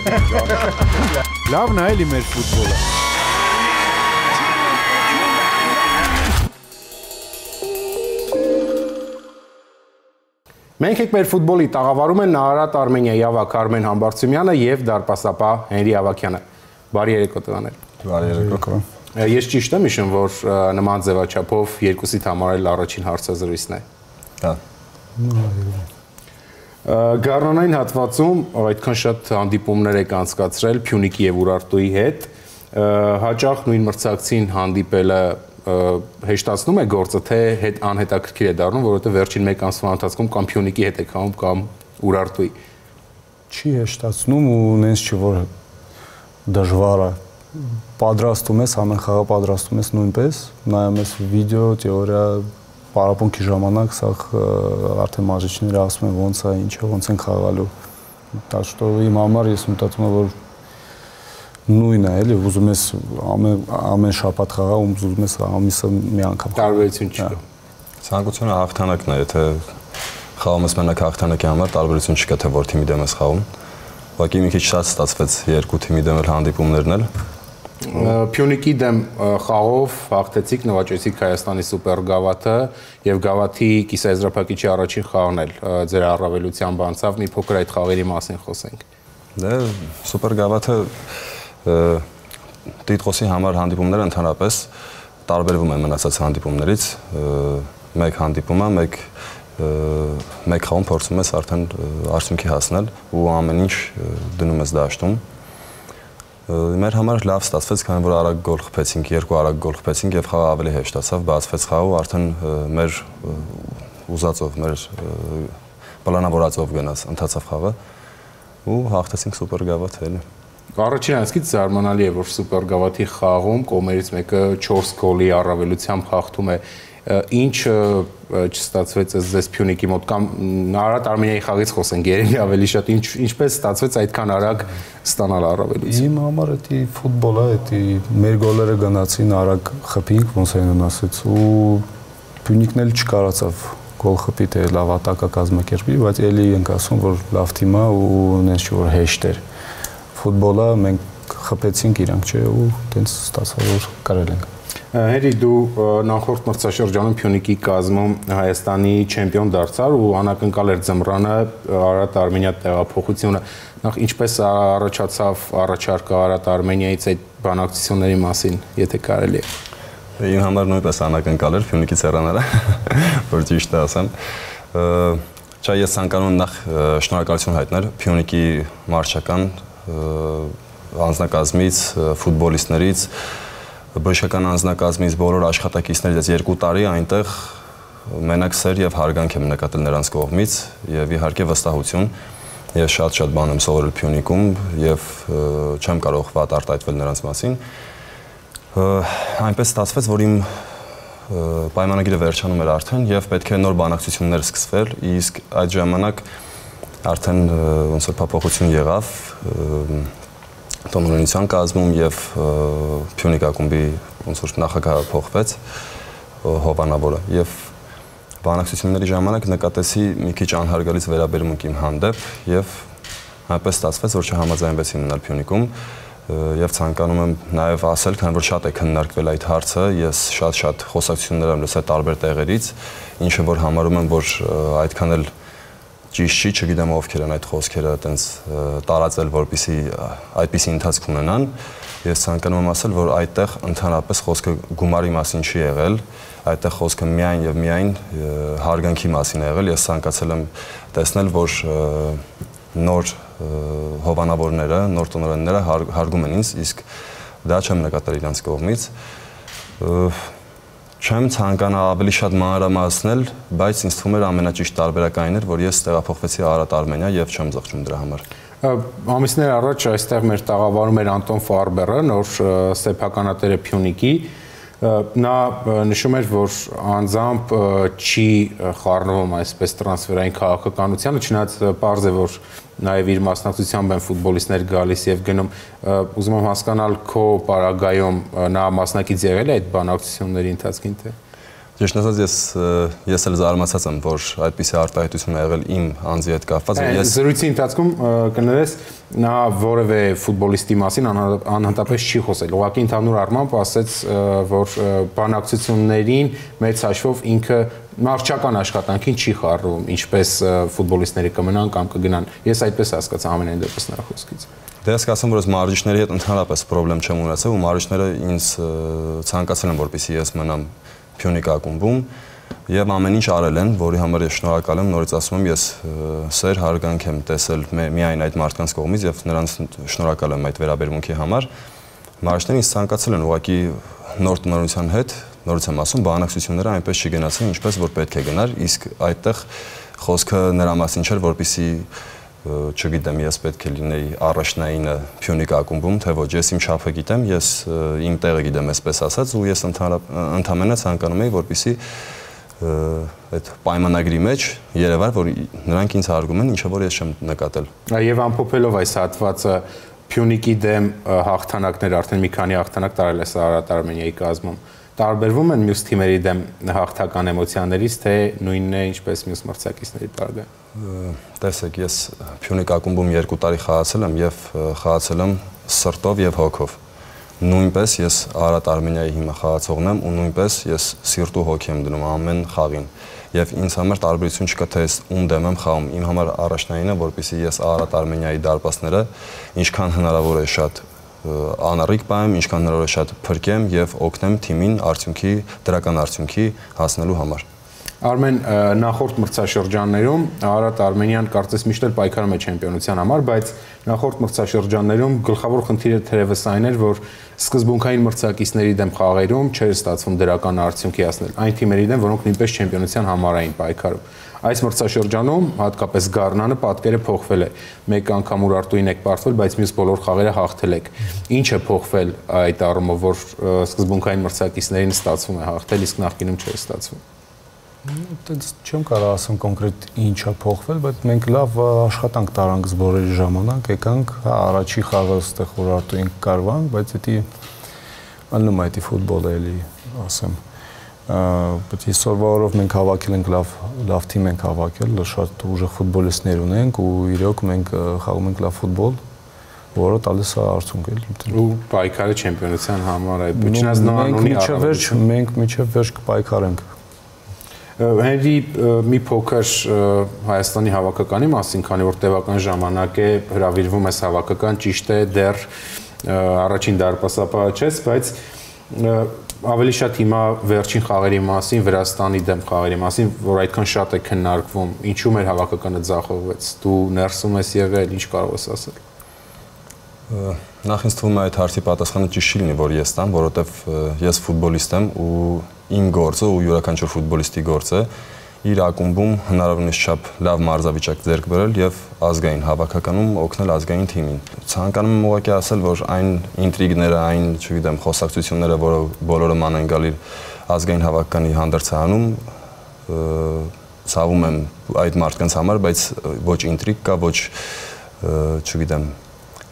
Լավն է էլի մեր ֆուտբոլը։ Մենք եք մեր ֆուտբոլի տաղավարում են Նահարատ Արմենիայի ավագ Արմեն Համբարձումյանը եւ դարպասապահ Հենրի Ավագյանը։ Բարի երեկո տղաներ։ Բարի երեկո։ Ես ճիշտ եմ հիշում, որ նման ձևաչափով երկուսիդ համար էլ առաջին հարցազրույցն է։ Հա։ Գառնանային հատվածում այդքան շատ հանդիպումներ եք անցկացրել Փյունիկի եւ Ուրարտուի հետ։ Հաճախ նույն մրցակցին հանդիպելը հեշտացնում է գործը, թե անհետաքրքիր է դառնում, որովհետեւ վերջին մեկ ամսվա ընթացքում կամ Փյունիկի հետ եք խաղում կամ Ուրարտուի։ Չի հեշտացնում ու նենց չի որ դժվար է։ Պատրաստում ես, ամեն խաղը պատրաստում ես նույնպես, նայում ես վիդեո, թեորիա, պարապմունքի ժամանակ, սա արդեն մազիչները ասում են ոնց է, ինչ է, ոնց են խաղալու։ Так что իմ համար ես մտածում եմ, որ նույնն է, էլի, ուզում ես ամեն շաբաթ խաղա, ուզում ես ամիսը մի անգամ։ Տարբերություն չկա։ Ցանկությունը հաղթանակն է, եթե խաղում ես մենակ հաղթանակի համար, տարբերություն չկա, թե որ թիմի դեմ ես խաղում։ Ուղղակի մի քիչ շատ ստացվեց երկու թիմի դեմ հանդիպումներն էլ։ Փյունիկի դեմ խաղով հաղթեցիք, նվաճեցիք Հայաստանի սուպեր գավաթը եւ գավաթի կիսաեզրափակիչի առաջին խաղն էլ ձեր առավելությամբ անցավ, մի փոքր այդ խաղերի մասին խոսենք։ Դե սուպեր գավաթը տիտղոսի համար հանդիպումները ընդհանրապես տարբերվում են մնացած հանդիպումներից, մեկ հանդիպումը, մեկ խաղում փորձում ես արդեն արդյունքի հասնել ու ամեն ինչ դնում ես դաշտում։ Մեր համար լավ ստացվեց, քանի որ արագ գոլ խփեցինք, երկու արագ գոլ խփեցինք եւ խաղը ավելի հեշտացավ, բացվեց խաղը ու արդեն մեր ուզածով, մեր պլանավորածով գնաց, ընթացավ խաղը ու հաղթեցինք սուպեր գավաթը էլի։ Առաջին անցքից զարմանալի է, որ սուպեր գավաթի խաղում կողմերից մեկը 4 գոլի առավելությամբ հաղթում է։ Ինչ չստացվեց ձեզ Փյունիկի մոտ կամ Նահարատ Արմենիայի խաղից խոսենք երևի ավելի շատ, ինչպես ստացվեց այդքան արագ ստանալ առավելություն։ Իմ համար էդի ֆուտբոլ է, էդի մեր գոլերը գնացին արագ խփինք, ոնց են ասած ու Փյունիկն էլ չկարացավ գոլ խփի, թե լավ ատակա կազմակերպի, բայց էլի ենք ասում, որ լավ թիմ է ու նենց չի որ հեշտ էր։ Ֆուտբոլը մենք խփեցինք իրանք, չէ, ու տենց ստացավ որ կարել ենք։ Հերի դու նախորդ մրցաշրջանում Փյունիկի կազմում Հայաստանի չեմպիոն դարձար ու անակնկալ էր ձմռանը Արարատ Արմենիա տեղափոխությունը։ Նախ ինչպես առաջացավ առաջարկը Արարատ Արմենիայից այդ բանակցությունների մասին, եթե կարելի է։ Իմ համար նույնպես անակնկալ էր Փյունիկից հեռանալը, որ ճիշտ ասեմ։ Չէ, ես ցանկանում նախ շնորհակալություն հայտնել Փյունիկի մարշչական անձնակազմից, ֆուտբոլիստներից, բժշկական անձնակազմից, բոլոր աշխատակիցներից 2 տարի այնտեղ մենակ սեր եւ հարգանք եմ նկատել նրանց կողմից եւ իհարկե վստահություն։ Ես շատ բան եմ սովորել Փյունիկում եւ չեմ կարող վատ արտահայտվել նրանց մասին։ Այնպես ստացվեց, որ իմ պայմանագիրը վերջանում էր արդեն եւ պետք է նոր բանակցություններ սկսվեր, իսկ այդ ժամանակ արդեն ոնց որ փոփոխություն եղավ Տոնորինցյան կազմում եւ Փյունիկ ակումբի ոնց որ նախագահը փոխվեց Հովանավորը եւ բանակցությունների ժամանակ նկատեցի մի քիչ անհարգալից վերաբերմունք իմ հանդեպ եւ այնպես ստացվեց, որ չհամաձայնվեցի մնալ Փյունիկում եւ ցանկանում եմ նաեւ ասել, քանի որ շատ է քննարկվել այդ հարցը, ես շատ խոսակցություններ եմ լսել տարբեր տեղերից, ինչը որ համարում եմ, որ այդքան էլ ճիշտ չի, չգիտեմ ովքեր են այդ խոսքերը այտենց տարածել, որպեսզի այդպիսի ընթացք ունենան։ Ես ցանկանում եմ ասել, որ այդտեղ ընդհանրապես խոսքը գումարի մասին չի եղել, այդտեղ խոսքը միայն եւ միայն հարգանքի մասին է եղել։ Ես ցանկացել եմ տեսնել, որ նոր հովանավորները, նոր տնօրենները հարգում են ինձ, իսկ դա չեմ նկատել իրենց կողմից։ Չեմ ցանկանա ավելի շատ մանրամասնել, բայց ինձ թվում էր ամենաճիշտ տարբերակը այն էր, որ ես տեղափոխվեցի Արարատ Արմենիա եւ չեմ զղջում դրա համար։ Ամիսներ առաջ այստեղ մեր տաղավարում էր Անտոն Ֆարբերը, նոր սեփականատերը Փյունիկի։ Նա նշում էր, որ անձամբ չի խառնվում այսպես տրանսֆերային քաղաքականությանը, չնայած պարզ է, որ նաև իր մասնակցությամբ են ֆուտբոլիստներ գալիս եւ գնում։ Ուզում եմ հասկանալ քո պարագայում նա մասնակից եղել է այդ բանակցությունների ընթացքին թե։ Ճիշտ ասած, ես էլ զարմացած եմ, որ այդպիսի արտահայտություն ա եղել իմ անձի հետ կապված։ Զրույցի ընթացքում կներես նա որևէ ֆուտբոլիստի մասին անհատապես չի խոսել։ Ուղղակի ընդհանուր առմամբ ասեց, որ բանակցություններին մեծ հաշվով ինքը մարզչական աշխատանքին չի խառնվում, ինչպես ֆուտբոլիստները կմնան կամ կգնան։ Ես այդպես հասկացա ամենայն դեպս նրա խոսքից։ Դե ես կասեմ, որ ես մարզիչների հետ ընդհանրապես խնդրեմ չեմ ունեցել, ու մարզիչները ինձ ցանկացել են, որպեսզի ես մնամ Փյունիկ ակումբում եւ ամեն ինչ արել են, որի համար ես շնորհակալ եմ, նորից ասում եմ, ես սեր հարգանք եմ տեսել միայն այդ մարդկանց կողմից եւ նրանց շնորհակալ եմ այդ վերաբերմունքի համար։ Մարզիչներն ինձ ցանկացել են ուղղակի նոր տնօրինության հետ, նորից եմ ասում, բանակցությունները այնպես չգնացին, ինչպես որ պետք է գնար, իսկ այդտեղ խոսքը նրա մասին չէր, որպեսզի չգիտեմ, ես պետք է լինեի առաջնայինը Փյունիկ ակումբում, թե ոչ, ես իմ չափը գիտեմ, ես իմ տեղը գիտեմ, այսպես ասած, ու ես ընդհանրապես ցանկանում եի, որպեսզի այդ պայմանագրի մեջ երևար, որ նրանք ինձ հարգում են, ինչը որ ես չեմ նկատել։ Եվ ամփոփելով այս հատվածը, Փյունիկի դեմ հաղթանակներ, արդեն մի քանի հաղթանակ տարել է Սարհատ Արմենիայի կազմում, տարբերվում են մյուս թիմերի դեմ հաղթական էմոցիաներից, թե նույնն է, ինչպես մյուս մրցակիցների տարբեր։ Տեսեք, ես Փյունիկ ակումբում 2 տարի խաղացել եմ եւ խաղացել եմ սրտով եւ հոգով։ Նույնպես ես Արարատ Արմենիայի հիմա խաղացողն եմ ու նույնպես ես սիրտ ու հոգի եմ դնում ամեն խաղին։ Եվ ինձ համար տարբերություն չկա, թե ես ում դեմ եմ խաղում։ Իմ համար առաջնայինը, որպեսզի ես Արարատ Արմենիայի դարպասները ինչքան հնարավոր է շատ անառիկ պահեմ, ինչքան հնարավոր է շատ փրկեմ եւ օգնեմ թիմին արդյունքի, դրական արդյունքի հասնելու համար։ Արմեն, նախորդ մրցաշրջաններում Արարատ Արմենիան կարծես միշտ էլ պայքարում է չեմպիոնության համար, բայց նախորդ մրցաշրջաններում գլխավոր խնդիրը թերևս այն էր, որ սկզբունքային մրցակիցների դեմ խաղերում չէր ստացվում դրական արդյունքի հասնել այն թիմերի դեմ, որոնք նույնպես չեմպիոնության համար էին պայքարում։ Այս մրցաշրջանում հատկապես Գառնանը պատկերը փոխվել է։ Մեկ անգամ Ուրարտուին եք պարտվել, բայց մյուս բոլոր խաղերը հաղթել եք։ Ինչ է փոխվել այդ առումով, որ սկզբունքային մրցակիցներին ստացվում է հաղթել, իսկ նախկինում չէր ստացվում։ Այդպես չեմ կարող ասեմ կոնկրետ ինչ է փոխվել, բայց մենք լավ աշխատանք տարանք զբորերի ժամանակ, եկանք, հա, առաջի խաղը այստեղ Ուրարտուին կարվանք, բայց դա անում է դա ֆուտբոլը էլի, ասեմ։ Բայց այսօրվա օրով մենք հավաքել ենք լավ թիմ ենք հավաքել, շատ ուժեղ ֆուտբոլիստներ ունենք ու իրոք մենք խաղում ենք լավ ֆուտբոլ, որը տալիս է արդյունք էլի։ Ու պայքարը չեմպիոնության համար է։ Չնայած նորանունի առավելություն։ Մենք մինչև վերջ կպայքարենք։ Հենրի մի փոքր Հայաստանի հավաքականի մասին, քանի որ տևական ժամանակ է հրավիրվում ես հավաքական, ճիշտ է, դեռ առաջին դարպասապահը չես, բայց ավելի շատ հիմա վերջին խաղերի մասին, Վրաստանի դեմ խաղերի մասին, որ այդքան շատ է քննարկվում, ինչու մեր հավաքականը ձախողվեց, դու ներսում ես եղել, ինչ կարող ես ասել։ Նախ ինձ թվում է այդ հարցի պատասխանը ճիշտ չի լինի, որ ես տամ, որովհետև ես ֆուտբոլիստ եմ ու իմ գործը ու յուրաքանչյուր ֆուտբոլիստի գործը իր ակումբում հնարավորինս չափ լավ մարզավիճակ ձեռք բերել եւ ազգային հավաքականում օգնել ազգային թիմին։ Ցանկանում եմ ուղղակի ասել, որ այն ինտրիգները, այն, չգիտեմ, խոսակցությունները, որը բոլորը ման են գալի ազգային հավաքականի հանդերձանում, ցավում եմ այդ մարդկանց համար, բայց ոչ ինտրիգ կա, ոչ, չգիտեմ,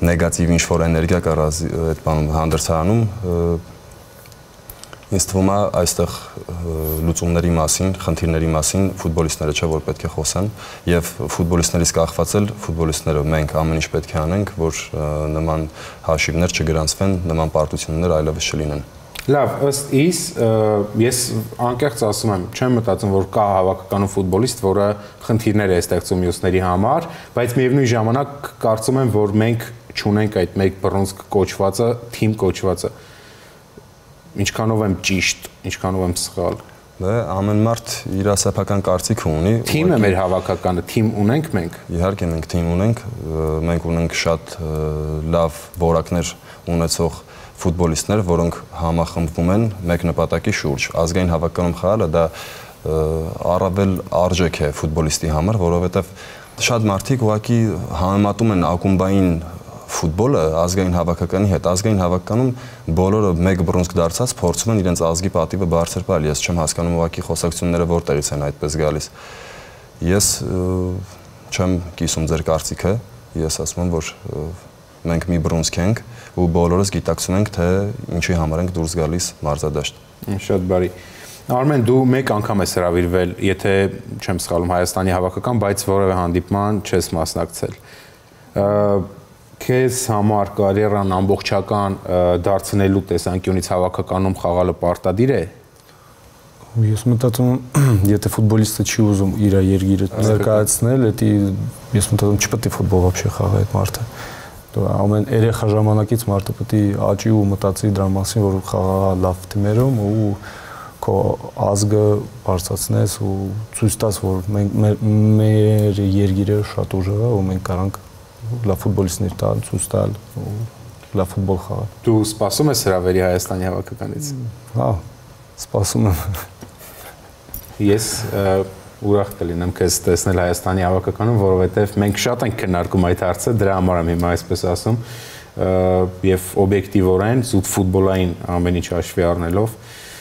նեգատիվ ինչ-որ էներգիա կար այդ բանում հանդերձանում, ինձ թվում է այստեղ լուծումների մասին, խնդիրների մասին ֆուտբոլիստները չէ որ պետք է խոսեն եւ ֆուտբոլիստներից կախված էլ ֆուտբոլիստները մենք ամեն ինչ պետք է անենք, որ նման հաշիվներ չգրանցվեն, նման պարտություններ այլևս չլինեն։ Լավ, ըստ իս, ես անկեղծ ասում եմ, չեմ մտածում, որ կա հավաքականում ֆուտբոլիստ, որը խնդիրներ է ստեղծում մյուսների համար, բայց միևնույն ժամանակ կարծում եմ, որ մենք չունենք այդ մեկ բռունցք կոչվածը, թիմ կոչվածը։ Ինչքանով եմ ճիշտ, ինչքանով եմ սխալ։ Դե ամեն մարդ իր սեփական կարծիքը ունի։ Թիմը մեր հավաքականը, թիմ ունենք մենք։ Իհարկե մենք թիմ ունենք, մենք ունենք շատ լավ որակներ ունեցող ֆուտբոլիստներ, որոնք համախմբվում են մեկ նպատակի շուրջ։ Ազգային հավաքականում խաղալը դա առավել արժեք է ֆուտբոլիստի համար, որովհետև շատ մարդիկ ուղղակի համեմատում են ակումբային ֆուտբոլը ազգային հավաքականի հետ։ Ազգային հավաքականում բոլորը մեկ բռունցք դարձած փորձում են իրենց ազգի պատիվը բարձր պահել։ Ես չեմ հասկանում ուղղակի խոսակցությունները որտեղից են այդպես գալիս։ Ես չեմ կիսում ձեր կարծիքը, ես ասում եմ, որ մենք մի բռունցք ենք ու բոլորս գիտակցում ենք, թե ինչի համար ենք դուրս գալիս մարզադաշտ։ Շատ բարի։ Արմեն, դու մեկ անգամ ես հրավիրվել, եթե չեմ սխալվում, Հայաստանի հավաքական, բայց որևէ հանդիպման չես մասնակցել։ Քեզ համար կարիերան ամբողջական դարձնելու տեսանկյունից հավաքականում խաղալը պարտադիր է։ Ես մտածում եմ, եթե ֆուտբոլիստը չի ուզում իր երկիրը ներկայացնել, դա ես մտածում չպետք է ֆուտբոլ вообще խաղա այդ մարդը։ Ամեն երեխա ժամանակից մարդը պետք է աճի ու մտածի դրա մասին, որ խաղա լավ թիմերում ու քո ազգը բարձրացնես ու ցույց տաս, որ մեր երկիրը շատ ուժեղ է ու մենք կարանք լավ ֆուտբոլիստներ տալ, ցույց տալ ու լավ ֆուտբոլ խաղալ։ Դու սպասում ես հրավերի Հայաստանի հավաքականից։ Հա, սպասում եմ։ Ես ուրախ կլինեմ քեզ տեսնել Հայաստանի հավաքականում, որովհետև մենք շատ ենք քննարկում այդ հարցը, դրա համար եմ հիմա այսպես ասում, եւ օբյեկտիվորեն զուտ ֆուտբոլային ամեն ինչ հաշվի առնելով,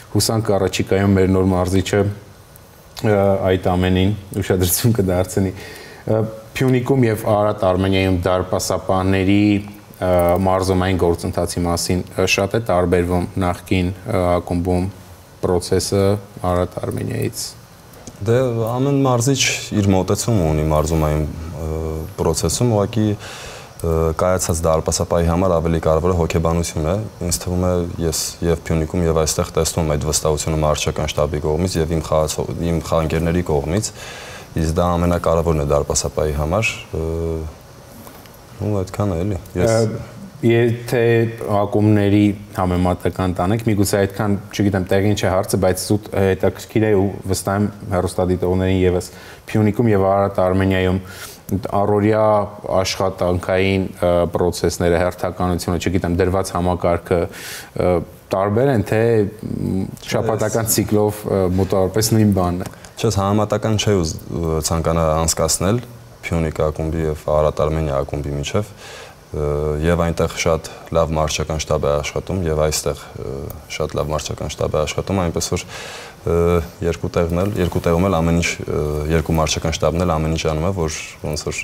հուսանք առաջիկայում մեր նոր մարզիչը այդ ամենին ուշադրություն կդարձնի։ Փյունիկում եւ Արարատ Արմենիայում դարպասապանների մարզումային գործընթացի մասին շատ է տարբերվում նախկին ակումբում process-ը Արարատ Արմենիայից։ Դե ամեն մարզիչ իր մոտեցումը ունի մարզումային process-ում, ուղղակի կայացած դարպասապայի համար ավելի կարևորը հոգեբանությունն է։ Ինձ թվում է ես եւ Փյունիկում եւ այստեղ տեսնում եմ այդ վստահությունը մարզչական շտաբի կողմից եւ իմ խաղընկերների կողմից, իսկ դա ամենակարևորն է դարպասապայի համար։ Ու այդքան է էլի։ Եթե ակումբների համեմատական տանենք, միգուցե այդքան, չգիտեմ, տեղին չէ հարցը, բայց զուտ հետաքրքիր է ու վստահ եմ հեռուստադիտողներին եւս Փյունիկում եւ Արարատ Արմենիայում առօրյա աշխատանքային process-ները, հերթականությունը, չգիտեմ, դրված համակարգը տարբեր են, թե շաբաթական ցիկլով մոտավորապես նույն բանն է։ Չէ, համեմատական չէ ցանկանա անցկացնել Փյունիկ ակումբի եւ Արարատ Արմենիա ակումբի միջեւ եւ այնտեղ շատ լավ մարզչական շտաբ է աշխատում եւ այստեղ շատ լավ մարզչական շտաբ է աշխատում, այնպես որ երկու տեղում էլ ամեն ինչ երկու մարզչական շտաբն էլ ամեն ինչ անում է, որ ոնց որ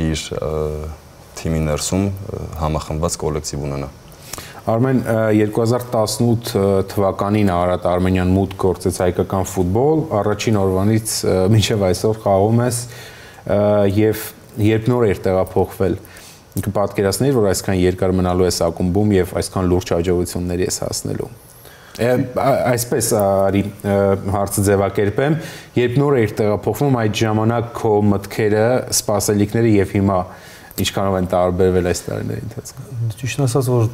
իր թիմի ներսում համախմբված կոլեկտիվ ունենա։ Արմեն, 2018 թվականին Արարատ Արմենիան մուտք գործեց հայկական ֆուտբոլ, առաջին օրվանից մինչև այսօր խաղում ես եւ երբ նոր էր տեղափոխվել, կպատկերացնեի, որ այսքան երկար մնալու ես ակումբում եւ այսքան լուրջ հաջողությունների ես հասնելու։ Այսպես արի հարցը ձևակերպեմ, երբ նոր էր տեղափոխվում, այդ ժամանակ քո մտքերը, սպասելիքները եւ հիմա ինչքանով են տարբերվել այս տարիների ընթացքում։ Ճիշտ ասած, որ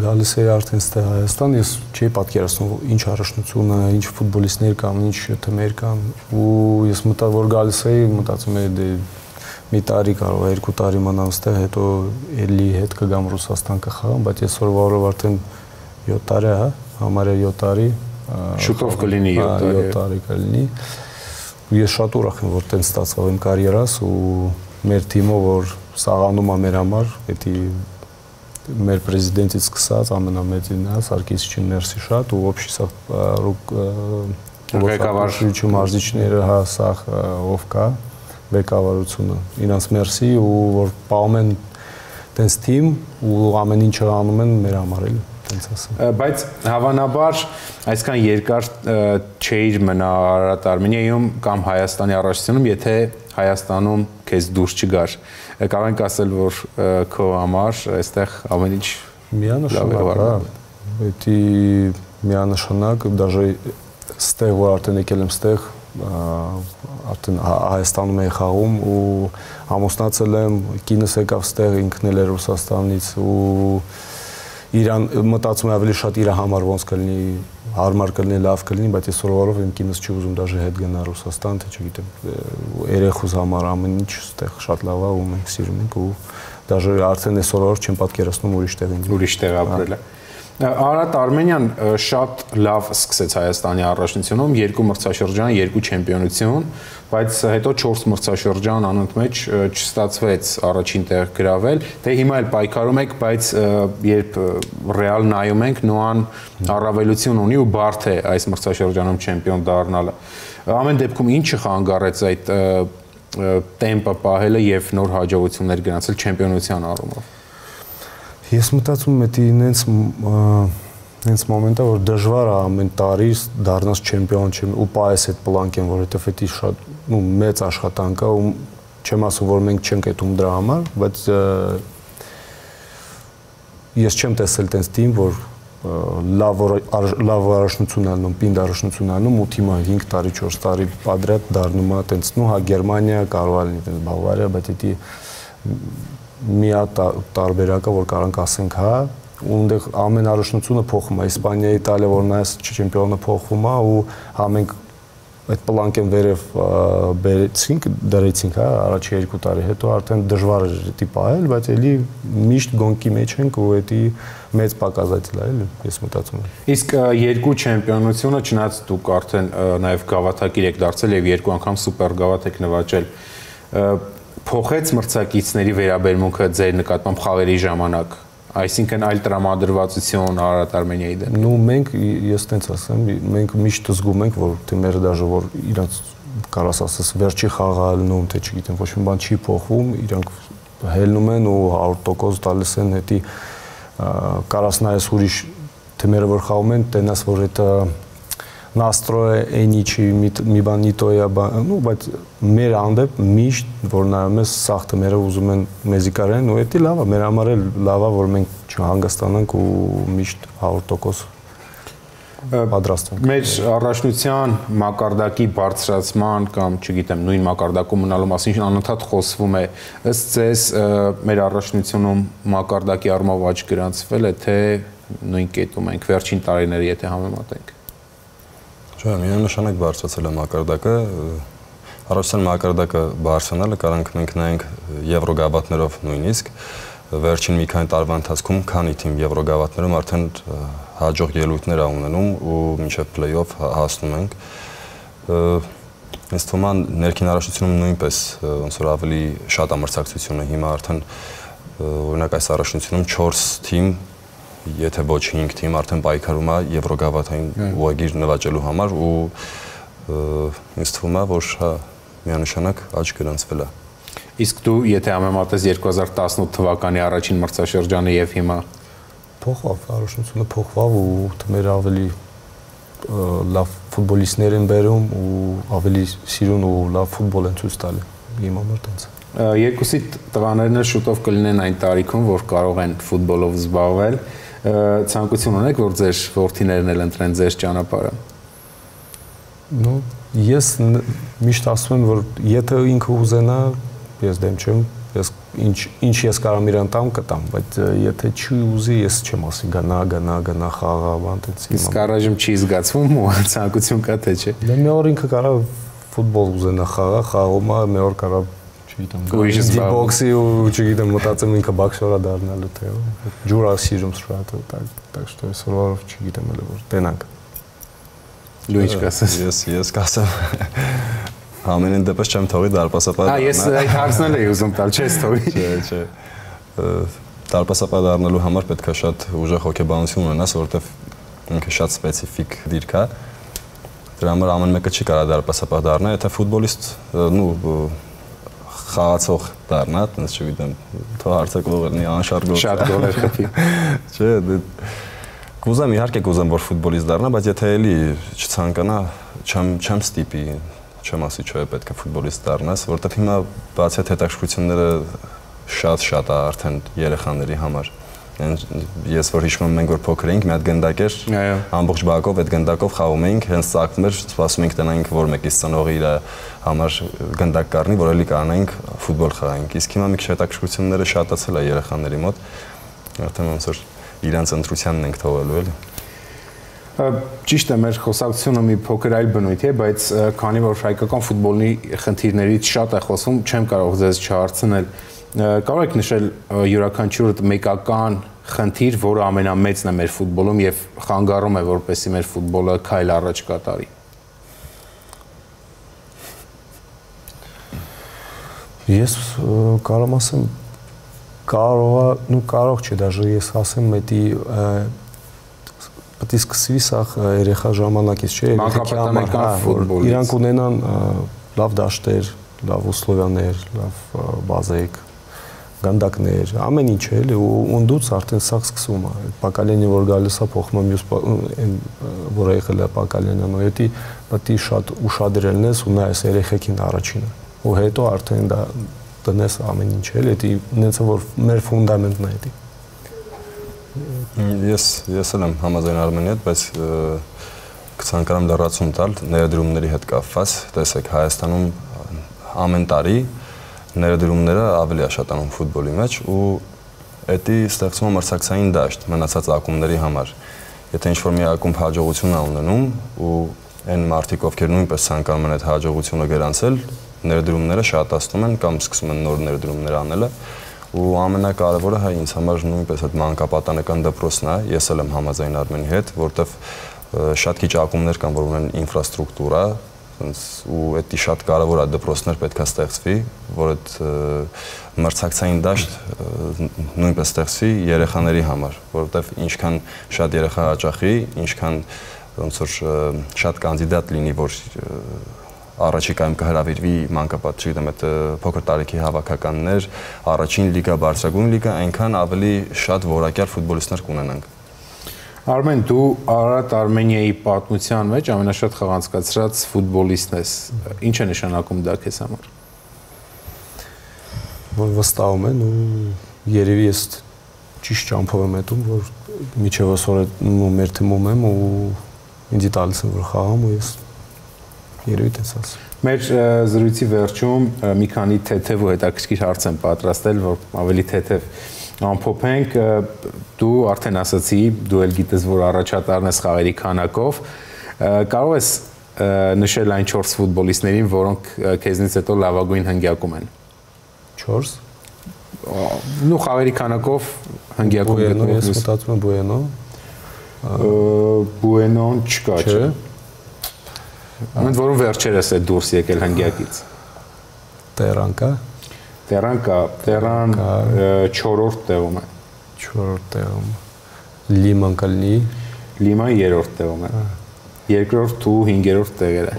գալիս էի արդեն ստեղ Հայաստան, ես չէի պատկերացնում ինչ առաջնություն է, ինչ ֆուտբոլիստներ կան, ինչ թիմեր կան, ու ես մտա որ գալիս էի, մտածում էի դե մի տարի կարող է 2 տարի մնամ ստեղ, հետո էլի հետ կգամ Ռուսաստան կխաղամ, բայց այսօրվա օրով արդեն 7 տարի է, համարյա 7 տարի, շուտով կլինի 7 տարի կլինի։ Ես շատ ուրախ եմ, որ տենց ստացավ իմ կարիերաս ու մեր թիմը, որ սաղանում է մեր համար, դա մեր պրեզիդենտից սկսած ամենամեծին է, Սարգիսիչին ներսի շատ ու ոբշի սա ղեկավարիչի մարզիչները հա սա ով կա ղեկավարությունը իրանց մերսի ու որ պահում են տենց թիմ ու ամեն ինչը անում են մեր համար էլի տենց ասեմ։ Բայց հավանաբար այսքան երկար չէիր մնա Արարատ Արմենիայում կամ Հայաստանի առաջնությունում, եթե Հայաստանում քեզ դուրս չգար։ Կարող ենք ասել, որ քո համար այստեղ ամեն ինչ միանշանակ է։ Դա միանշանակ, դաժե ստեղ որ արդեն եկել եմ ստեղ, արդեն Հայաստանում էի խաղում ու ամուսնացել եմ, կինս եկավ ստեղ, ինքն էլ էր Ռուսաստանից ու իրան մտածում եմ ավելի շատ իր համար ոնց կլինի, հարմար կլինի, լավ կլինի, բայց այսօրվա իմ կինս չի ուզում դաժե հետ գնա Ռուսաստան, թե չգիտեմ, երեխուս համար ամեն ինչ ստեղ շատ լավ է ու մենք սիրում ենք ու դաժե արդեն այսօրվա չեմ պատկերացնում ուրիշ տեղ ապրելը։ Արարատ Արմենիան շատ լավ սկսեց Հայաստանի առաջնությունում, 2 մրցաշրջան, 2 չեմպիոնություն, բայց հետո 4 մրցաշրջան անընդմեջ չստացվեց առաջին տեղ գրավել, թե հիմա էլ պայքարում եք, բայց երբ ռեալ նայում ենք, Նոան առավելություն ունի ու բարդ է այս մրցաշրջանում չեմպիոն դառնալը։ Ամեն դեպքում ինչը խանգարեց այդ տեմպը պահելը եւ նոր հաջողություններ գնացել չեմպիոնության առումով։ Ես մտածում եմ, դա ինձ Հենց մոմենտը որ դժվար է ամեն տարի դառնաս չեմպիոն ու պայես այդ պլանկեն, որովհետև դա շատ մեծ աշխատանք է ու չեմ ասում որ մենք չենք այդում դրա համար, բայց ես չեմ տեսել տենց թիմ, որ լավ առաջնություն անում, պինդ առաջնություն անում ու թիմը 5 տարի, 4 տարի պատրատ դառնում է տենց հա Գերմանիա կարող է լինել, Բավարիա, բայց դա մի տարբերակը որ կարանք ասենք հա ունդեղ ամեն առաջնությունը փոխում է Իսպանիա, Իտալիա, որ նայես չեմպիոնը փոխվում է ու հա մենք այդ պլանկեն վերև դրեցինք, հա, առաջի 2 տարի հետո արդեն դժվար էր դա պահել, բայց էլի միշտ գոնկի մեջ ենք ու դա մեծ պակասացել է, էլի, ես մտածում եմ։ Իսկ երկու չեմպիոնությունը, չնայած դուք արդեն նաև գավաթակիր եք դարձել եւ 2 անգամ սուպեր գավաթ եք նվաճել, փոխեց մրցակիցների վերաբերմունքը ձեր նկատմամբ խաղերի ժամանակ։ Այսինքն այլ տրամադրվածություն Արարատ Արմենիայի դեմ։ Նու մենք ես տենց ասեմ, մենք միշտ զգում ենք, որ թիմերը դաժե որ իրանց կարաս ասես վերջի խաղը ալնում, թե չգիտեմ, ոչ մի բան չի փոխվում, իրանք հելնում են ու 100% տալիս են հետի կարաս նայես ուրիշ թիմերը որ խաղում են, տենաս որ դա Настрое էնիչի մի բան նիտոյա բան, ու բայց մեր հանդեպ միշտ որ նայում ես սաղ թմերը ուզում են մեզի կարեն ու դա լավ է, մեր համար էլ լավ է որ մենք չհանգստանանք ու միշտ 100% պատրաստ ենք։ Մեր առաջնության մակարդակի բարձրացման կամ չգիտեմ նույն մակարդակում մնալու մասին անընդհատ խոսվում է։ Ըստ ձեզ մեր առաջնությունում մակարդակի առումով աճ գրանցվել է թե նույն կետում ենք վերջին տարիները եթե համեմատենք։ Չէ, միանշանակ բարձրացել է մակարդակը, առաջին մակարդակը բարձրանալը կարանք մենք նայենք եվրոգավաթներով նույնիսկ, վերջին մի քանի տարվա ընթացքում քանի թիմ եվրոգավաթներում արդեն հաջող ելույթներ ա ունենում ու մինչև փլեյօֆ հասնում ենք։ Ինձ թվում է ներքին առաջնությունում նույնպես ոնց որ ավելի շատ ամրցակցությունը հիմա արդեն օրինակ այս առաջնությունում 4 թիմ եթե ոչ 5 թիմ արդեն պայքարում է եվրոգավաթային ուղղագիր նվաճելու համար ու ինձ թվում է որ միանշանակ աճ գրանցվել է։ Իսկ դու եթե համեմատես 2018 թվականի առաջին մրցաշրջանը եւ հիմա փոխավ առաջնությունը փոխավ ու թմերը ավելի լավ ֆուտբոլիստներ են բերում ու ավելի սիրուն ու լավ ֆուտբոլ են ցույց տալի հիմա մոտ այնց։ Երկուսի տղաներն էլ շուտով կլինեն այն տարիքում որ կարող են ֆուտբոլով զբաղվել։ Ցանկություն ունեք որ ձեր որդիներն էլ ընտրեն ձեր ճանապարհը։ Ну, ես միշտ ասում եմ որ եթե ինքը ուզենա, ես դեմ չեմ, ես ինչ ես կարամ իրան տամ կտամ, բայց եթե չի ուզի, ես չեմ ասի գնա խաղա, բան տենց։ Իսկ առայժմ չի զգացվում ու ցանկություն կա թե չէ։ Դե մի օր ինքը կարա ֆուտբոլ ուզենա խաղա, խաղում է, մի օր կարա չգիտեմ, բոքսի ու չգիտեմ, մտածեմ ինքը բոքսորա դառնալու թե ջուրա սիրում շատ, так что այսօրով չգիտեմ էլ որ տենանք։ Դու ինչ կասես։ Ես կասեմ ամենին դեպս չեմ թողի դարպասապահ։ Ես այդ հարցն էի ուզում տալ, չես թողի։ Չէ։ Դարպասապահ դառնալու համար պետք է շատ ուժեղ հոգեբանություն ունենաս, որովհետև ինքը շատ սպეციფიկ դիրք է։ Դրա համար ամեն մեկը չի կարող դարպասապահ դառնալ, եթե ֆուտբոլիստ, խաղացող դառնա, այնպես չգիտեմ, թող հարցակվող լինի, անշարժ գործ։ Շատ գոլեր խփի։ Չէ, կուզեմ իհարկե կուզեմ որ ֆուտբոլիստ դառնա, բայց եթե էլի չցանկանա, չեմ ստիպի, չեմ ասի չէ, պետք է ֆուտբոլիստ դառնաս, որովհետև հիմա բացի այդ հետաքրքրությունները շատ է արդեն երեխաների համար։ Ես որ հիշում եմ մենք որ փոքր էինք, մի հատ գնդակ էր, ամբողջ բակով այդ գնդակով խաղում էինք, հենց ծաղկում էր, սպասում էինք տնայինք որ մեկից ծնողը իր համար գնդակ կառնի, որ էլի կանայինք ֆուտբոլ խաղայինք։ Իսկ հիմա մի քիչ հետաքրքրությունները շատացել է երեխաների մոտ, արդեն ոնց որ իրանց ընտրությանն ենք թողելու էլի։ Ճիշտ է, մեր խոսակցությունը մի փոքր այլ բնույթ է, բայց քանի որ հայկական ֆուտբոլի խնդիրներից շատ է խոսում, չեմ կարող ձեզ չհարցնել կարող եք նշել յուրաքանչյուր մեկական խնդիր, որը ամենամեծն է մեր ֆուտբոլում եւ խանգարում է որպեսզի մեր ֆուտբոլը քայլ առաջ կատարի։ Ես կարող ասեմ կարող չի դաժե ես ասեմ մետի պետք է սկսվի սա երեխա ժամանակից չէ երեխաական ֆուտբոլից իրանք ունենան լավ դաշտեր, լավ условияներ, լավ բազայք գանդակներ, ամեն ինչ էլի ու ունդուց արդեն սա սկսվում է։ Պակալյանը որ գալիս է փոխում է մյուս որ եղել է Պակալյանն ու հետի պետք է շատ ուշադրելն ես ու նայես երեխեքին առաջինը։ Ու հետո արդեն դա դնես ամեն ինչ էլի, դա նենց որ մեր ֆունդամենտն է դա։ Ես էլ եմ համաձայն Արմենի հետ, բայց կցանկանամ լրացում տալ ներդրումների հետ կապված։ Տեսեք, Հայաստանում ամեն տարի ներդրումները ավելի աշատանում ֆուտբոլի մեջ ու դա ստեղծում է մրցակցային դաշտ մնացած ակումբների համար։ Եթե ինչ-որ մի ակումբ հաջողություն է ունենում ու այն մարդիկ, ովքեր նույնպես ցանկանում են այդ հաջողությունը գրանցել, ներդրումները շատացնում են կամ սկսում են նոր ներդրումներ անելը ու ամենակարևորը հա ինձ համար նույնպես այդ մանկապատանեկան դպրոցն է, ես էլ եմ համաձայն Արմենի հետ, որտեվ շատ քիչ ակումբներ կան, որ ունեն ինֆրաստրուկտուրա, ու դա շատ կարևոր է դպրոցներ պետք է ստեղծվի, որ այդ մրցակցային դաշտ նույնպես ստեղծվի երեխաների համար, որովհետև ինչքան շատ երեխա հաճախի, ինչքան ոնց որ շատ կանդիդատ լինի, որ առաջիկայում կհրավիրվի մանկապատ, չգիտեմ, այդ փոքր տարիքի հավաքականներ, առաջին լիգա, բարձրագույն լիգա, այնքան ավելի շատ որակյալ ֆուտբոլիստներ կունենանք։ Արմեն, դու Արարատ Արմենիայի պատմության մեջ ամենաշատ խաղանցկացրած ֆուտբոլիստն ես։ Ինչ է նշանակում դա քեզ համար։ Որ վստահում են ու երևի ես ճիշտ ճամփով եմ ետում, որ միջև այսօր մեր թիմում եմ ու ինձ տալիս են որ խաղամ ու ես երևի տեսած։ Մեր զրույցի վերջում մի քանի թեթև ու հետաքրքիր հարց եմ պատրաստել, որ ավելի թեթև ամփոփենք, դու արդեն ասացի, դու էլ գիտես, որ առաջատարն ես խաղերի քանակով, կարող ես նշել այն 4 ֆուտբոլիստներին, որոնք քեզնից հետո լավագույն հնգյակում են։ 4 նու խաղերի քանակով հնգյակում գտնվում ես մտածում եմ Բուենո։ Բուենոն չկա, չէ։ Ամեն որում վերջերս է դուրս եկել հնգյակից։ Տերանկա։ Տերան 4-րդ տեղում է։ 4-րդ տեղում։ Լիման կլինի։ Լիման 3-րդ տեղում է։ 2-րդ ու 5-րդ տեղերը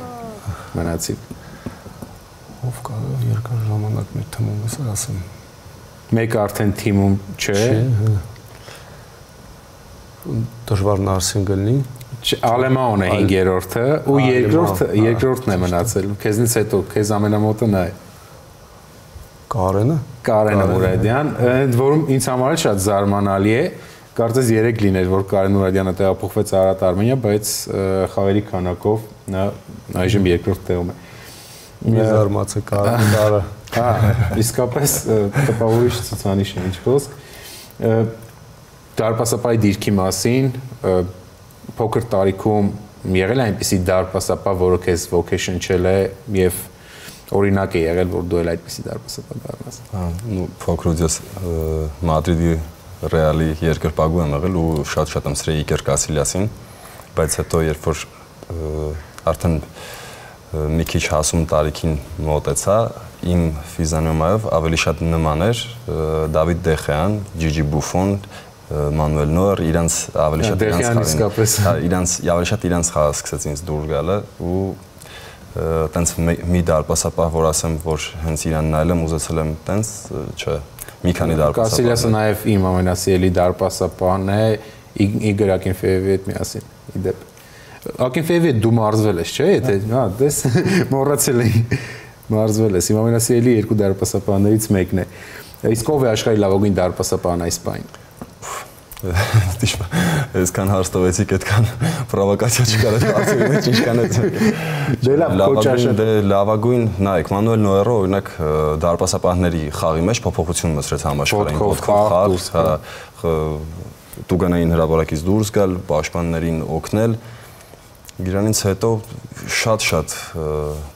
մնացին։ Ով կա երկար ժամանակ մեր թիմում ես ասեմ։ Մեկը արդեն թիմում չէ։ Դժվարն Արսեն կլինի։ Ալեմանն է 5-րդը ու երկրորդն է մնացել։ Քեզնից հետո քեզ ամենամոտը նա է։ Կարենը Մուրադյան, ընդ որում ինձ համար շատ զարմանալի է, կարծես 3 լիներ, որ Կարեն Մուրադյանը տեղափոխվեց Արարատ Արմենիա, բայց խաղերի քանակով նա այժմ երկրորդ տեղում է։ Մի զարմացը Կարենը։ Հա, իսկապես տպավորիչ ցուցանիշ է, ինչ խոսք։ Դարպասապահի դիրքի մասին փոքր տարիքում եղել է այնպիսի դարպասապահ, որը քեզ ոգեշնչել է եւ օրինակ է եղել, որ դու էլ այդպիսի դարպասապահ դառնաս։ Ու փոքրուց ես Մադրիդի Ռեալի երկրպագու եմ եղել ու շատ եմ սիրել Իգեր Կասիլյասին, բայց հետո երբ որ արդեն մի քիչ հասում տարիքին մոտեցա, իմ ֆիզիոնոմիայով ավելի շատ նման էր Դավիթ Դեխեան, Ջիջի Բուֆոն, Մանուել Նոյեր, իրանց ավելի շատ իրանց խաղը սկսեց ինձ դուր գալը ու տենց մի դարպասապահ, որ ասեմ, որ հենց իրան նայել եմ, ուզեցել եմ տենց, չէ, մի քանի դարպասապահ։ Կասիլյասը նաև իմ ամենասիրելի դարպասապահն է, Իգոր Ակինֆեևի հետ միասին, իդեպ։ Ակինֆեևի հետ դու մարզվել ես, չէ՞, եթե, հա, դες մոռացել էի, մարզվել ես, իմ ամենասիրելի երկու դարպասապահներից մեկն է։ Իսկ ով է աշխարհի լավագույն դարպասապահն այս պահին։ Այսքան հարց տվեցիք, այդքան պրովոկացիա չկար այդ հարցերի մեջ, ինչքան այդ։ Դե լավ, դե լավագույն, նայեք, Մանուել Նոյերը օրինակ դարպասապահների խաղի մեջ փոփոխություն մտցրեց համաշխարհային խաղ, տուգանային հրապարակից դուրս գալ, պաշտպաններին օգնել։ Իրանից հետո շատ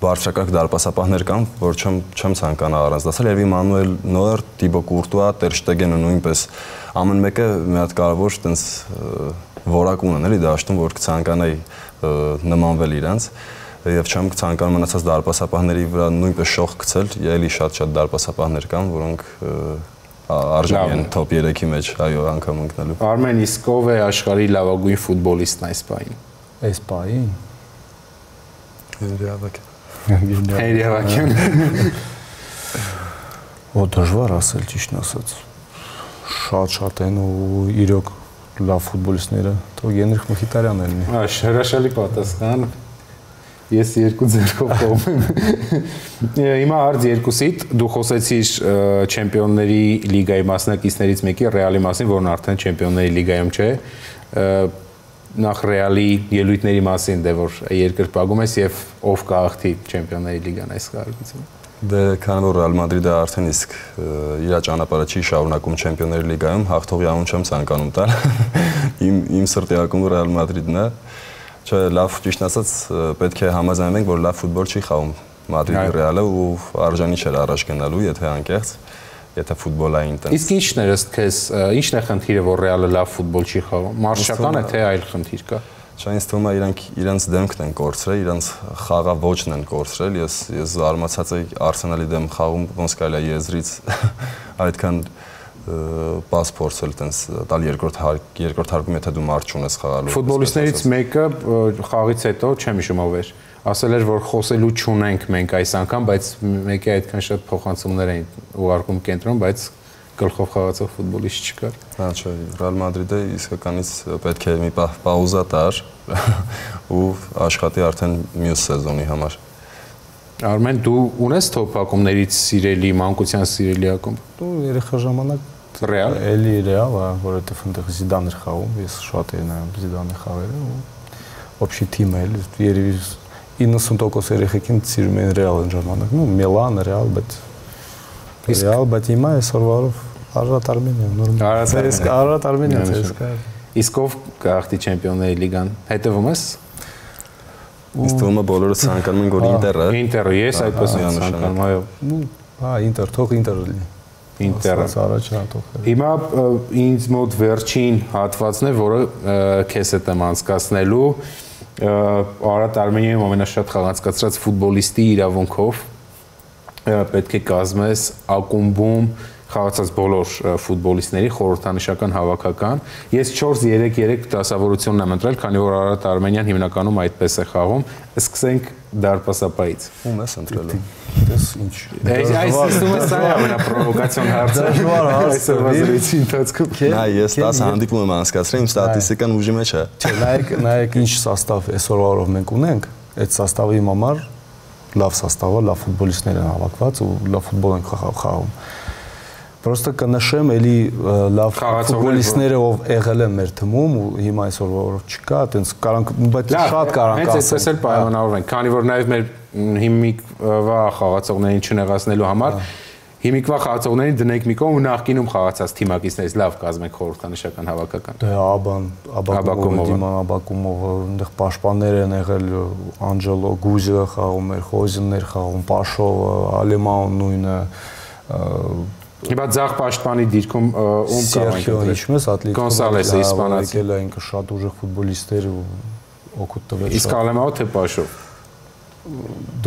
բարձրակարգ դարպասապահներ կան, որ չեմ ցանկանա առանձնացնել, եւ Մանուել Նոյեր, Տիբո Կուրտուա, Տեր Շտեգենը նույնպես ամեն մեկը մի հատ կարևոր տենց որակ ունեն, էլի դաշտում, որ կցանկանայի նմանվել իրանց, եւ չեմ ցանկանում մնացած դարպասապահների վրա նույնպես շող գցել, ելի շատ դարպասապահներ կան, որոնք արժանի են top 3-ի մեջ, այո, անգամ ընկնելու։ Արմեն, իսկ ով է աշխարհի լավագույն ֆուտբոլիստն այս պահին։ Այս պահին Հենրի Ավագյան։ Ո դժվար ասել, ճիշտն ասած։ Շատ են ու իրոք լավ ֆուտբոլիստները, թող Գենրիխ Մխիթարյանն լինի։ Հրաշալի պատասխան։ Ես 2 ձեռքով կողմ եմ։ Հիմա արդ 2-ից դու խոսեցիր Չեմպիոնների լիգայի մասնակիցներից մեկի Ռեալի մասին, որն արդեն Չեմպիոնների լիգայում չէ։ Նախ Ռեալի ելույթների մասին, դե որ երկրպագում ես եւ ով կհաղթի Չեմպիոնների լիգան այս խաղարկությունը։ Դե քանի որ Ռեալ Մադրիդը արդեն իսկ իր ճանապարհը չի շարունակում Չեմպիոնների լիգայում, հաղթողի անուն չեմ ցանկանում տալ։ Իմ սրտի ակումբը Ռեալ Մադրիդն է։ Չէ, լավ, ճիշտ ասած, պետք է համաձայնենք, որ լավ ֆուտբոլ չի խաղում Մադրիդի Ռեալը ու արժանի չէր առաջ գնալու, եթե անկեղծ, եթե ֆուտբոլային տենց։ Իսկ ի՞նչն է ըստ քեզ, ի՞նչն է խնդիրը, որ Ռեալը լավ ֆուտբոլ չի խաղում։ Մարշական է թե այլ խնդիր կա։ Չէ, ինձ թվում է իրանք իրենց դեմքն են կորցրել, իրենց խաղաոճն են կորցրել։ Ես զարմացած եի Արսենալի դեմ խաղում ոնց կարելի է եզրից այդքան պաս փորձել տենց տալ երկրորդ հարկում եթե դու մարդ չունես խաղալու։ Ֆուտբոլիստներից մեկը խաղից հետո չեմ հիշում ով էր, ասել էր որ խոսելու չունենք մենք այս անգամ, բայց մեկի այդքան շատ փոխանցումներ էին ուղարկում կենտրոն, բայց գլխով խաղացող ֆուտբոլիստ չկար։ Հա, չէ, Ռեալ Մադրիդը իսկականից պետք է մի պաուզա տար ու աշխատի արդեն մյուս սեզոնի համար։ Արմեն, դու ունես թոփ ակումբներից սիրելի, մանկության սիրելի ակումբ։ Դու երեխա ժամանակ Ռեալ, էլի Ռեալ, որովհետև այնտեղ Զիդան էր խաղում, ես շատ էի նայում Զիդանի խաղերը ու ոբշի թիմը էլ, երևի 90% երեխեքին սիրում են Ռեալ այն ժամանակ, ну Միլան, Ռեալ, բայց հիմա այսօրվարով Արարատ Արմենիա, նորմալ։ Արարատ Արմենիա ՑՍԿԱ։ Իսկ ով կհաղթի Չեմպիոնների լիգան, հետևում ես։ Ինձ թվում է բոլորը ցանկանում են որ Ինտերը։ Ինտերը, ես այդպես եմ ցանկանում, այո։ Հա, Ինտեր, թող Ինտերը լինի։ Ինտերը։ Առաջին հատող։ Հիմա ինձ մոտ վերջին հատվածն է, որը քեզ հետ եմ անցկացնելու։ Արարատ Արմենիայում ամենաշատ խաղացկացրած ֆուտբոլիստի իրավունքով պետք է կազմես ակումբում խաղացած բոլոր ֆուտբոլիստների խորհրդանշական հավաքական։ Ես 4-3-3 դասավորությունն եմ ընտրել, քանի որ Արարատ Արմենիան հիմնականում այդպես է խաղում։ Սկսենք դարպասապայից։ Ում ես ընտրել։ Դες ինչ։ Այս սա է ամենապրովոկացիոն հարցը։ Դժվար հարց է ընթացքում։ Նա ես 10 հանդիպում եմ անցկացրել, իմ ստատիստիկան ուժի մեջ է։ Չէ, նայեք ինչ սաստավ այսօրվա օրով մենք ունենք, այդ սաստավի համար լավ սաստավը, լավ ֆուտբոլիստներ են հավաքված ու լավ ֆուտբոլ են խաղում։ Պրոստը կնշեմ էլի լավ ֆուտբոլիստները ով եղել են մեր թիմում ու հիմա այսօրվա օրով չկա, այտենց կարանք, բայց շատ կարանք ասել։ Հենց այսպես էլ պայմանավորվենք, քանի որ նաև մեր հիմիկվա խաղացողներին չնեղացնելու համար հիմիկվա խաղացողներին դնենք մի կողմ ու նախկինում խաղացած թիմակիցներից լավ կազմենք խորհրդանշական հավաքական։ Դե Աբակումովը, Դիման Աբակումովը, այնտեղ պաշտպաններ են եղել, Անջելո Գուզիը խաղում էր, Խոզիններ խաղում, Պաշովը, Ալեման նույնը, Հիմա ձախ պաշտպանի դիրքում ում Սերխիո Իչմես Ատլետիկո Գոնսալեսը իսպանացի եկել այն շատ ուժեղ ֆուտբոլիստներ ու օգուտ տվել։ Իսկ Ալեմao թե Պաշով։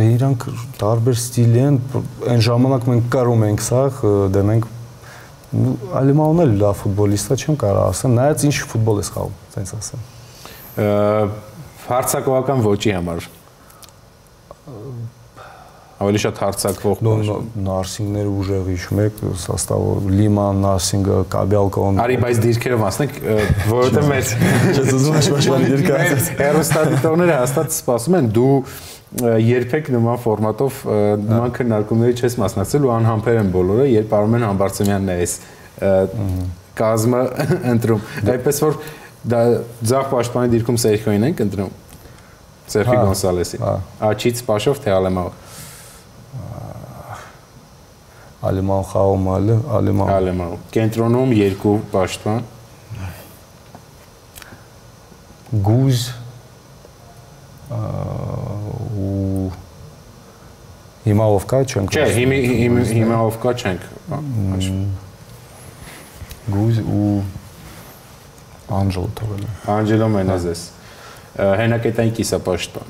Դե իրանք տարբեր ստիլի են, այն ժամանակ մենք կարում ենք սա, դե մենք Ալեմաուն էլ լավ ֆուտբոլիստ է, չեմ կարող ասեմ, նայած ինչ ֆուտբոլ է խաղում, ասենց ասեմ։ Հարցակողական ոճի համար ավելի շատ հարցակվող Նարսինգները ուժեղ հիշում եք, սաստավը Լիման, Նարսինգը, Կաբյալկոն։ Արի, բայց դիրքերով ասենք, որովհետև մեր Չես ուզում հաշվաշվանի դիրքը ասես։ Հեռուստադիտողները հաստատ սպասում են, դու երբեք նման ֆորմատով նման քննարկումների չես մասնակցել ու անհամբեր են բոլորը, երբ Արմեն Համբարձումյանն է այս կազմը ընտրում։ Այդպես որ ձախ պաշտպանի դիրքում Սերխիոին ենք ընտրում։ Սերխի Գոնսալեսի։ Աչից Պաշով թե Ալեմao։ Ալեմao խաղում Ալեմao։ Կենտրոնում երկու պաշտպան։ Գուզ ու հիմա ով կա չենք։ Չէ, հիմա ով կա չենք։ Գուզ ու Անջելո թողել։ Անջելո Մենազես։ Հենակետային կիսապաշտպան։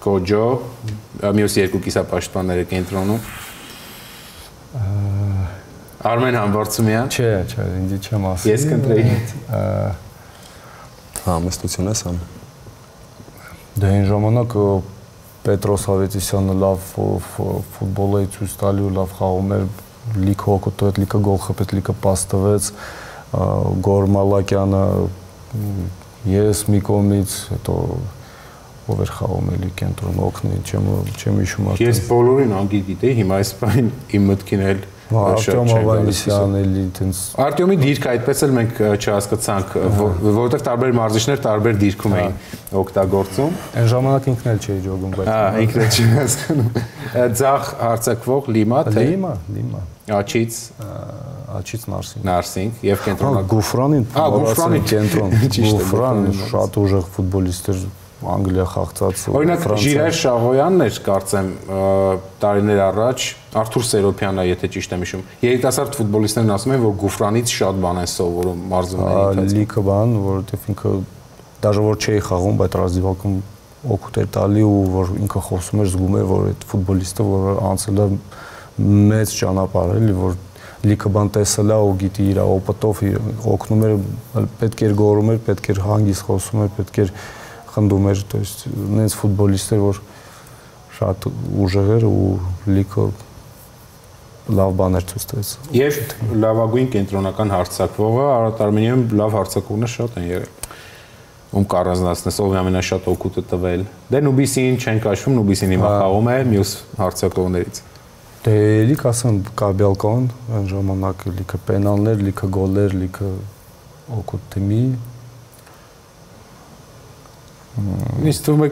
Կոջո, մյուս երկու կիսապաշտպանները կենտրոնում։ Արմեն Համբարձումյան։ Չէ, ինձ չեմ ասի։ Ես կընտրեի։ Համեստություն ես համ։ Դե այն ժամանակ Պետրոս Ավետիսյանը լավ ֆուտբոլ է ցույց տալի ու լավ խաղում էր, լիքը հոգու տվեց, լիքը գոլ խփեց, լիքը պաս տվեց, Գոր Մալակյանը ես մի կողմից, հետո ով էր խաղում էլի կենտրոն օգնի, չեմ հիշում արդեն։ Ես բոլորին անգիր գիտեի, հիմա այս բան իմ մտքին էլ Արտյոմ Ավանեսյանն էլի տենց Արտյոմի դիրքը այդպես էլ մենք չհասկացանք, որովհետև տարբեր մարզիչներ տարբեր դիրքում էին օգտագործում։ Այն ժամանակ ինքն էլ չէի ջոգում, բայց ինքն էլ չի հասկանում։ Ձախ հարձակվող Լիմա, թե Լիմա։ Աչից Նարսինգ եւ կենտրոնակ Գուֆրանին, Գուֆրանին կենտրոն, Գուֆրան շատ ուժեղ ֆուտբոլիստ էր Անգլիա խաղացած։ Օրինակ Ժիրայր Շաղոյանն էր, կարծեմ, տարիներ առաջ, Արթուր Սերոփյանը, եթե ճիշտ եմ հիշում, երիտասարդ ֆուտբոլիստներն ասում են, որ Գուֆրանից շատ բան են սովորում մարզումների։ Լիքը բան, որովհետև ինքը դաժե որ չէի խաղում, բայց ռազիվակում օգուտ էր տալի ու որ ինքը խոսում էր, զգում էր, որ այդ ֆուտբոլիստը, որ անցել է մեծ ճանապարհ էլի, որ լիքը բան տեսել է ու գիտի իր օպտով օգնում էր, պետք էր գոռում էր, պետք էր հանգիստ խոսում էր, պետք էր խնդում էր, то есть նենց ֆուտբոլիստ էր, որ շատ ուժեղ էր ու լիքը լավ բաներ ցույց տվեց։ Եվ լավագույն կենտրոնական հարձակվողը Արարատ Արմենիայում լավ հարձակողներ շատ են եղել։ Ում կառանձնացնես, ով ամենաշատ օգուտը տվել։ Դե Նուբիսին չեն կաշվում, Նուբիսին հիմա խաղում է մյուս հարձակողներից։ Դե լիք ասեմ Կաբելկոն, այն ժամանակ լիքը պենալներ, լիքը գոլեր, լիքը օգուտ թիմի։ Ինձ թվում է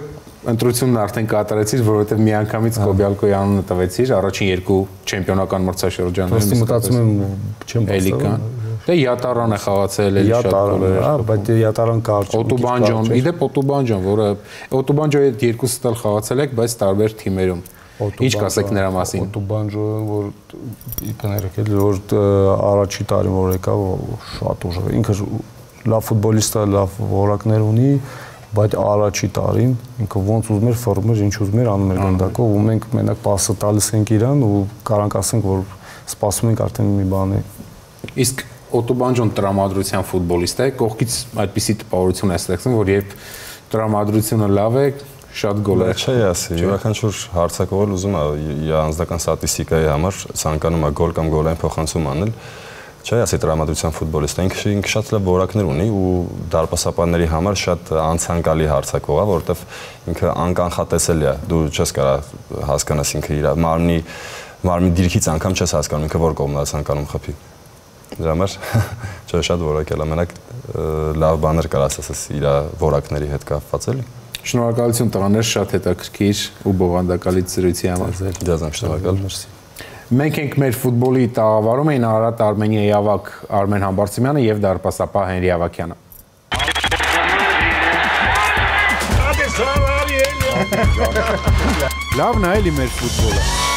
ընտրությունն արդեն կատարեցիր, որովհետև միանգամից Կոբյալկոյի անունը տվեցիր, առաջին երկու չեմպիոնական մրցաշրջաններում։ Ոստի մտածում եմ չեմ Էլիկան։ Դե Յատարան է խաղացել, էլի շատ գոլեր։ Բայց Յատարան կարճ։ Օտուբանջոն, իդեպ Օտուբանջոն, որը Օտուբանջոյի հետ երկուսը էլ խաղացել եք, բայց տարբեր թիմերում։ Ինչ կասեք նրա մասին։ Օտուբանջոն, որ իպներեք էլ որ առաջի տարին որ եկավ, շատ ուժեղ։ Ինքը լավ ֆուտբոլիստ է, լավ որակներ ունի, բայց առաջի տարին ինքը ոնց ուզում էր ֆորմեր, ինչ ուզում էր անում էր գնդակով ու մենք մենակ պասը տալիս ենք իրան ու կարանք ասենք որ սպասում ենք արդեն մի բանի։ Իսկ Օտուբանջոն տրամադրության ֆուտբոլիստ է, կողքից այդպիսի տպավորություն է ստեղծում, որ երբ տրամադրությունը լավ է, շատ գոլեր։ Չէ, ասի, յուրաքանչյուր հարձակվող ուզում է իր անձնական ստատիստիկայի համար ցանկանում է գոլ կամ գոլային փոխանցում անել։ Չէ, ասի տրամադրության ֆուտբոլիստ է, ինքը շատ լավ որակներ ունի ու դարպասապանների համար շատ անցանկալի հարձակվող է, որովհետև ինքը անկանխատեսելի է։ Դու չես կարող հասկանաս ինքը իր մարմնի դիրքից անգամ չես հասկանում ինքը որ կողմն է ցանկանում խփի։ Դրա համար չէ, շատ որակել է, մենակ լավ բաներ կար ասես իր որակների հետ կապված էլի։ Շնորհակալություն տղաներ, շատ հետաքրքիր ու բովանդակալի զրույցի համար։ Դες եմ շնորհակալ։ Մենք ենք մեր ֆուտբոլի տաղավարում էին Արարատ Արմենիայի ավակ Արմեն Համբարձումյանը եւ դարպասապահ Հենրի Ավագյանը։ Լավն է էլի մեր ֆուտբոլը։